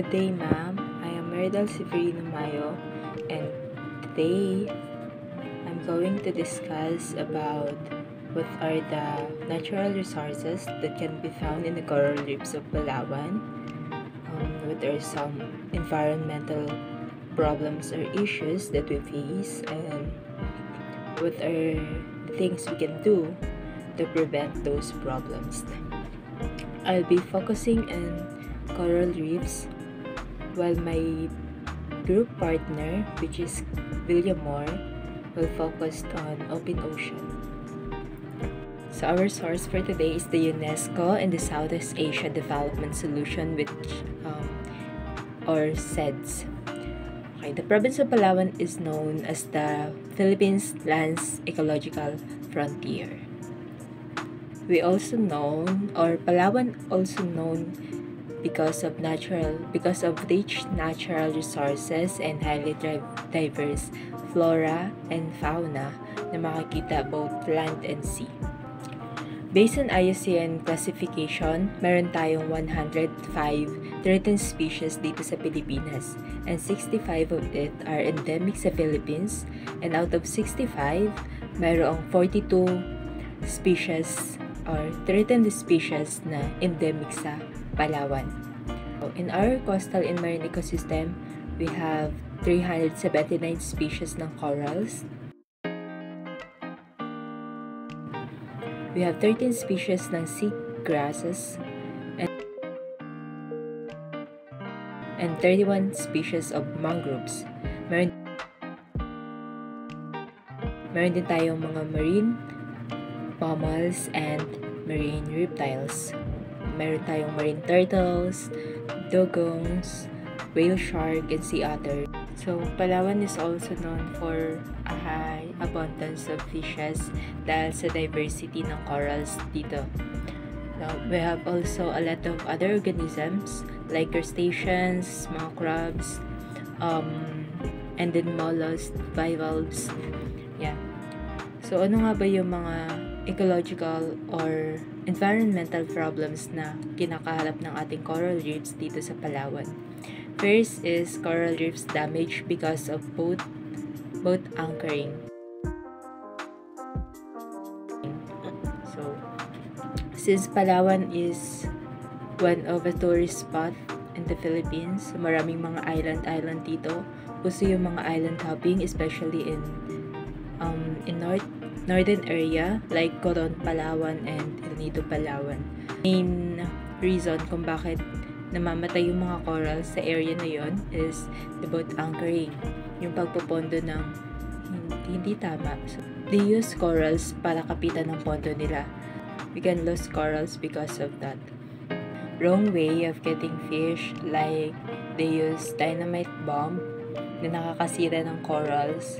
Good day, ma'am. I am Meridal Severino Mayo, and today I'm going to discuss about what are the natural resources that can be found in the coral reefs of Palawan, what are some environmental problems or issues that we face, and what are the things we can do to prevent those problems. I'll be focusing on coral reefs, while my group partner, which is William Moore, will focus on open ocean. So our source for today is the UNESCO and the Southeast Asia Development Solution, or SEDS. Okay, the province of Palawan is known as the Philippines Lands Ecological Frontier. Palawan also known because of rich natural resources and highly diverse flora and fauna na makikita both land and sea. Based on IUCN classification, meron tayong 105 threatened species dito sa Pilipinas, and 65 of it are endemic sa Philippines, and out of 65, mayroong 42 species or threatened species na endemic sa Palawan. In our coastal and marine ecosystem, we have 379 species ng corals. We have 13 species ng sea grasses and 31 species of mangroves. Meron din tayong mga marine mammals and marine reptiles. Meron tayong marine turtles, dugongs, whale shark, and sea otter. So, Palawan is also known for a high abundance of fishes dahil sa diversity ng corals dito. Now, we have also a lot of other organisms like crustaceans, mga crabs, and then mollusks, bivalves. Yeah. So, ano nga ba yung mga ecological or environmental problems na kinakaharap ng ating coral reefs dito sa Palawan? First is coral reefs damage because of boat anchoring. So, since Palawan is one of a tourist spot in the Philippines, maraming mga island dito. Uso yung mga island hopping, especially in northern area like Coron, Palawan, and El Nido, Palawan. Main reason kung bakit namamatay yung mga corals sa area na yon is the boat anchoring, yung pagpopondo ng hindi tama. So, they use corals para kapitan ng pondo nila. We can lose corals because of that. Wrong way of getting fish, like they use dynamite bomb na nakakasira ng corals.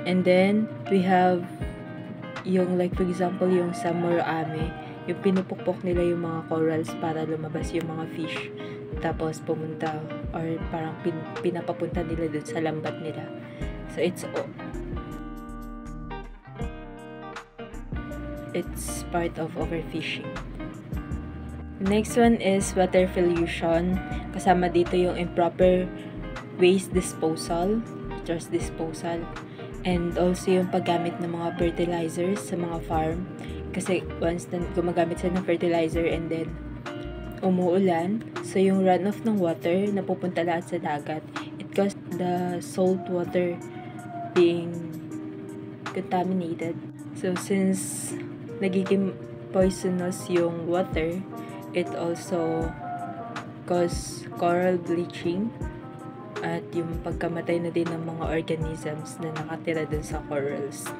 And then, we have yung like for example, yung sa Moroame, yung pinupukpok nila yung mga corals para lumabas yung mga fish. Tapos pumunta or parang pinapapunta nila dun sa lambat nila. So, it's part of overfishing. Next one is water pollution. Kasama dito yung improper waste disposal, trash disposal, and also yung paggamit ng mga fertilizers sa mga farm. Kasi once na gumagamit sila ng fertilizer and then umuulan, so yung runoff ng water napupunta lahat sa dagat. It causes the salt water being contaminated. So since nagiging poisonous yung water, it also cause coral bleaching at yung pagkamatay na din ng mga organisms na nakatira dun sa corals.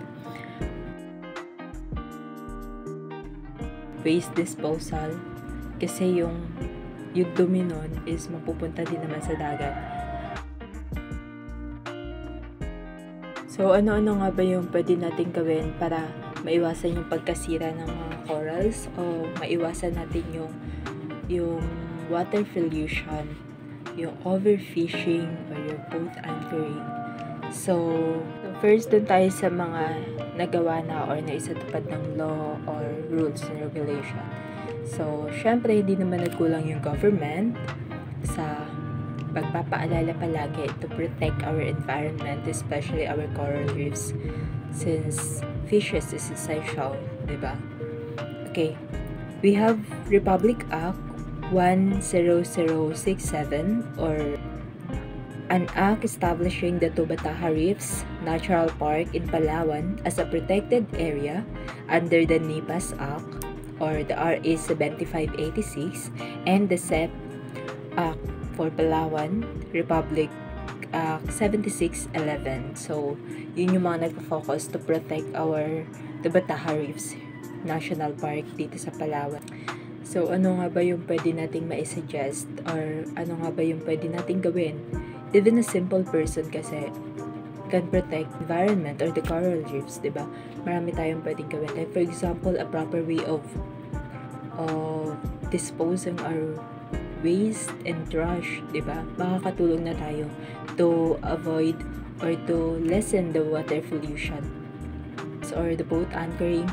Waste disposal, kasi yung dumi nun is mapupunta din naman sa dagat. So, ano-ano nga ba yung pwede natin gawin para maiwasan yung pagkasira ng mga corals o maiwasan natin yung water pollution, yung overfishing or yung boat anchoring. So first dun tayo sa mga nagawa na or naisatupad ng law or rules and regulation. So, syempre, hindi naman nagkulang yung government sa pagpapaalala palagi to protect our environment, especially our coral reefs, since fishes is essential, diba? Okay, we have Republic Act 10067, or an act establishing the Tubataha Reefs Natural Park in Palawan as a protected area under the NIPAS Act, or the RA 7586, and the SEP Act for Palawan Republic Act 7611. So, yun yung mga nagpo-focus to protect our Tubataha Reefs National Park dito sa Palawan. So, ano nga ba yung pwede nating maisuggest, or ano nga ba yung pwede nating gawin? Even a simple person kasi can protect environment or the coral reefs, diba? Marami tayong pwedeng gawin. Like, for example, a proper way of disposing our waste and trash, diba? Makakatulong na tayo to avoid or to lessen the water pollution or the boat anchoring.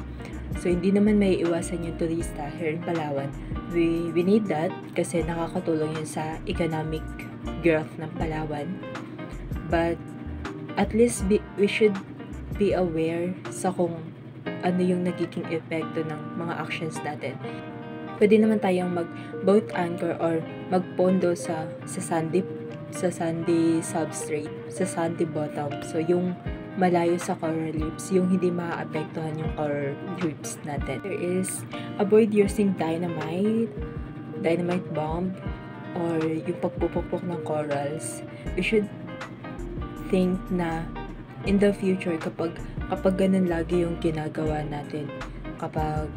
So, hindi naman may iwasan yung turista here in Palawan. We need that kasi nakakatulong yun sa economic growth ng Palawan. But, at least we should be aware sa kung ano yung nagiging epekto ng mga actions natin. Pwede naman tayong mag-boat anchor or magpondo sa sandy substrate, sa sandy bottom. So, yung malayo sa coral reefs, yung hindi maaapektuhan yung coral reefs natin. There is, avoid using dynamite bomb, or yung pagpupukpok ng corals. We should think na in the future, kapag ganun lagi yung ginagawa natin, kapag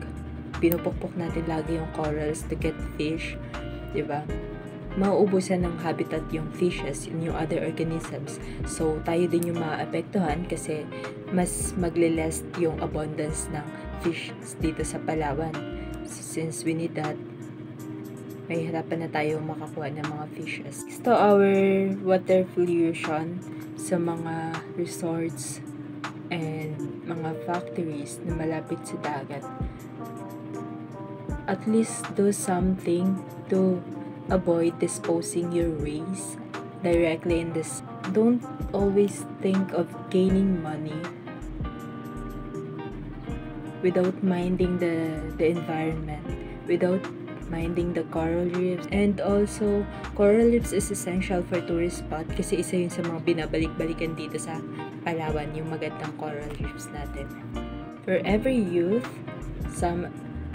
pinupukpok natin lagi yung corals to get fish, diba? Mauubusan ng habitat yung fishes, yung other organisms. So, tayo din yung maaapektuhan kasi mas magle-less yung abundance ng fish dito sa Palawan. So, since we need that, may hirapan na tayo makakuha ng mga fishes. So, our water pollution sa mga resorts and mga factories na malapit sa dagat. At least do something to avoid disposing your waste directly in this. Don't always think of gaining money without minding the environment, without minding the coral reefs. And also, coral reefs is essential for tourist spot kasi isa yun sa mga binabalik-balikan dito sa Palawan, yung magandang coral reefs natin. For every youth, some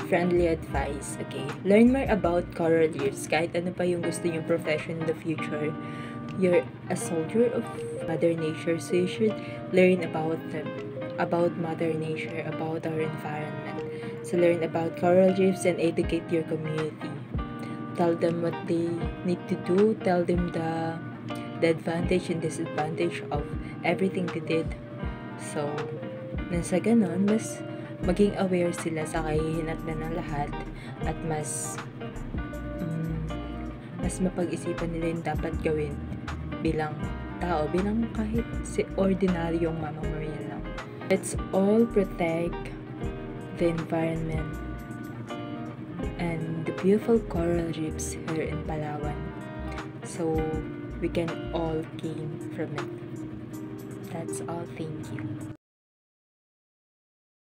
friendly advice. Okay, learn more about coral reefs. Kahit ano pa yung gusto yung profession in the future, you're a soldier of Mother Nature, so you should learn about them, about Mother Nature, about our environment. So learn about coral reefs and educate your community. Tell them what they need to do. Tell them the advantage and disadvantage of everything they did. So, nasa ganon, mas maging aware sila sa kahihinatnan ng lahat at mas mapag-isipan nila yung dapat gawin bilang tao, bilang kahit si ordinaryong mamamayan lang. Let's all protect the environment and the beautiful coral reefs here in Palawan so we can all gain from it. That's all. Thank you.